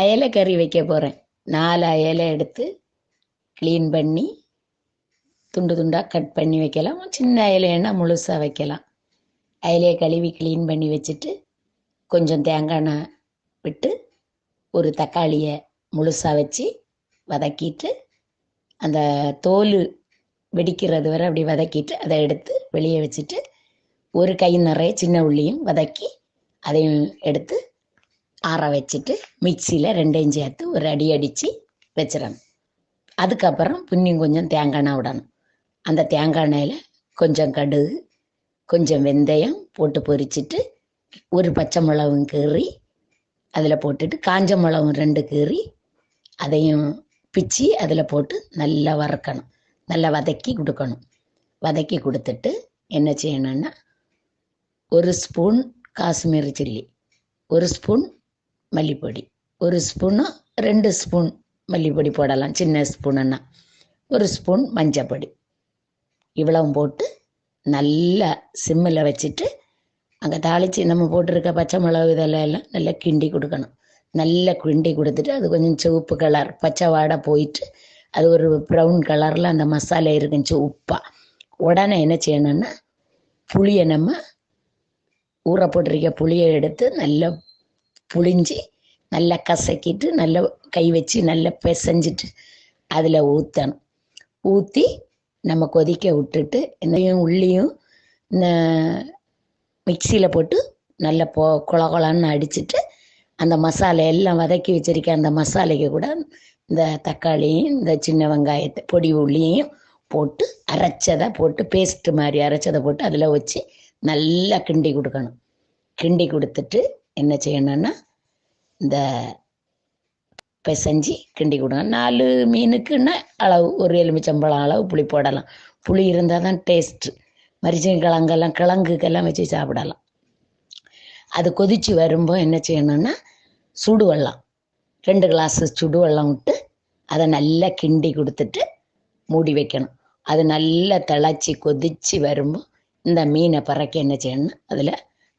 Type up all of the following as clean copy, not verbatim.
அயலை கறி வைக்க போகிறேன். 4 அயலை எடுத்து க்ளீன் பண்ணி துண்டு துண்டாக கட் பண்ணி வைக்கலாம். சின்ன அயலைன்னா முழுசாக வைக்கலாம். அயலையை கழுவி க்ளீன் பண்ணி வச்சுட்டு கொஞ்சம் தேங்காய் எண்ணெய் விட்டு ஒரு தக்காளியை முழுசாக வச்சு வதக்கிட்டு அந்த தோல் வெடிக்கிறது வரை அப்படி வதக்கிட்டு அதை எடுத்து வெளியே வச்சுட்டு ஒரு கை நிறைய சின்ன உள்ளியும் வதக்கி அதையும் எடுத்து ஆற வச்சுட்டு மிக்சியில் 2 சேர்த்து ஒரு அடி அடித்து வச்சிடணும். அதுக்கப்புறம் புண்ணியும் கொஞ்சம் தேங்காய் எண்ணெய் விடணும். அந்த தேங்காய் எண்ணெயில் கொஞ்சம் கடுகு கொஞ்சம் வெந்தயம் போட்டு பொரிச்சிட்டு ஒரு பச்சை மிளகும் கீறி அதில் போட்டுட்டு காஞ்ச மிளகும் 2 கீறி அதையும் பிச்சு அதில் போட்டு நல்லா வறுக்கணும். நல்லா வதக்கி கொடுக்கணும். வதக்கி கொடுத்துட்டு என்ன செய்யணும்னா 1 ஸ்பூன் காஷ்மீரி சில்லி, 1 ஸ்பூன் மல்லிப்பொடி, 1 ஸ்பூனு 2 ஸ்பூன் மல்லிப்பொடி போடலாம். சின்ன ஸ்பூனுன்னா 1 ஸ்பூன் மஞ்சப்பொடி இவ்வளவும் போட்டு நல்லா சிம்மில் வச்சுட்டு அங்கே தாளித்து நம்ம போட்டிருக்க பச்சை மிளகு இதெல்லாம் நல்லா கிண்டி கொடுக்கணும். நல்லா கிண்டி கொடுத்துட்டு அது கொஞ்சம் சிவப்பு கலர் பச்சை வாடை போயிட்டு அது ஒரு ப்ரௌன் கலரில் அந்த மசாலா இருக்குச்சு உப்பா. உடனே என்ன செய்யணும்னா புளியை நம்ம ஊற போட்டிருக்க புளியை எடுத்து நல்லா புளிஞ்சு நல்லா கசக்கிட்டு நல்லா கை வச்சு நல்லா பிசைஞ்சிட்டு அதில் ஊற்றணும். ஊற்றி நம்ம கொதிக்க விட்டுட்டு என்னையும் உள்ளியும் மிக்சியில் போட்டு நல்லா குழகுழன்னு அடிச்சுட்டு அந்த மசாலா எல்லாம் வதக்கி வச்சிருக்க அந்த மசாலைக்கு கூட இந்த தக்காளியும் இந்த சின்ன வெங்காயத்தை பொடி உள்ளியும் போட்டு அரைச்சதை போட்டு பேஸ்ட்டு மாதிரி அரைச்சதை போட்டு அதில் வச்சு நல்லா கிண்டி கொடுக்கணும். கிண்டி கொடுத்துட்டு என்ன செய்யணும்னா இந்த பிசைஞ்சி கிண்டி கொடுக்கணும். 4 மீனுக்குன்னா அளவு ஒரு எலுமிச்சம்பழம் அளவு புளி போடலாம். புளி இருந்தால் தான் டேஸ்ட்டு. மரிச்சம் கிழங்குக்கெல்லாம் வச்சு சாப்பிடலாம். அது கொதித்து வரும்போது என்ன செய்யணும்னா சுடு வெல்லம் 2 கிளாஸ் சுடு வெல்லம் விட்டு அதை நல்லா கிண்டி கொடுத்துட்டு மூடி வைக்கணும். அது நல்லா திளைச்சி கொதித்து வரும்போது இந்த மீனை பறக்க என்ன செய்யணும் அதில்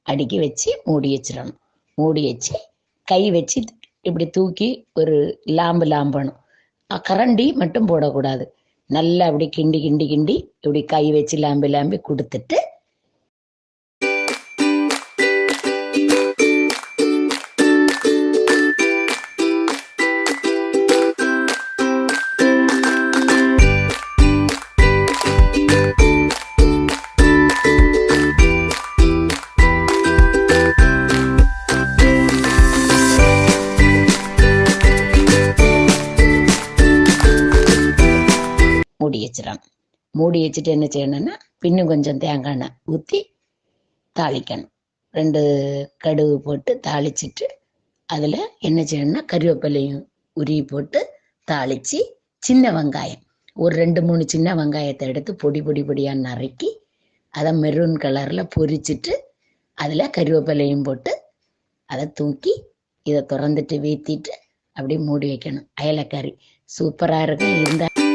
அடுக்கி வச்சு மூடி வச்சிடணும். மூடி வச்சு கை வச்சு இப்படி தூக்கி ஒரு லாம்பணும். கரண்டி மட்டும் போடக்கூடாது. நல்லா அப்படி கிண்டி கிண்டி கிண்டி இப்படி கை வச்சு லாம்பி கொடுத்துட்டு மூடி வச்சிடணும். மூடி வச்சுட்டு என்ன செய்யணும்னா பின்னும் கொஞ்சம் தேங்காய் எண்ணெய் ஊற்றி தாளிக்கணும். 2 கடுகு போட்டு தாளிச்சிட்டு அதில் என்ன செய்யணும்னா கறிவேப்பிலையும் உருவி போட்டு தாளித்து சின்ன வெங்காயம் ஒரு 2-3 சின்ன வெங்காயத்தை எடுத்து பொடியாக நறுக்கி அதை மெரூன் கலரில் பொரிச்சிட்டு அதில் கறிவேப்பிலையும் போட்டு அதை தூக்கி இதை திறந்துட்டு வீத்திட்டு அப்படியே மூடி வைக்கணும். அயலைக்கறி சூப்பராக இருக்கும். இருந்தால்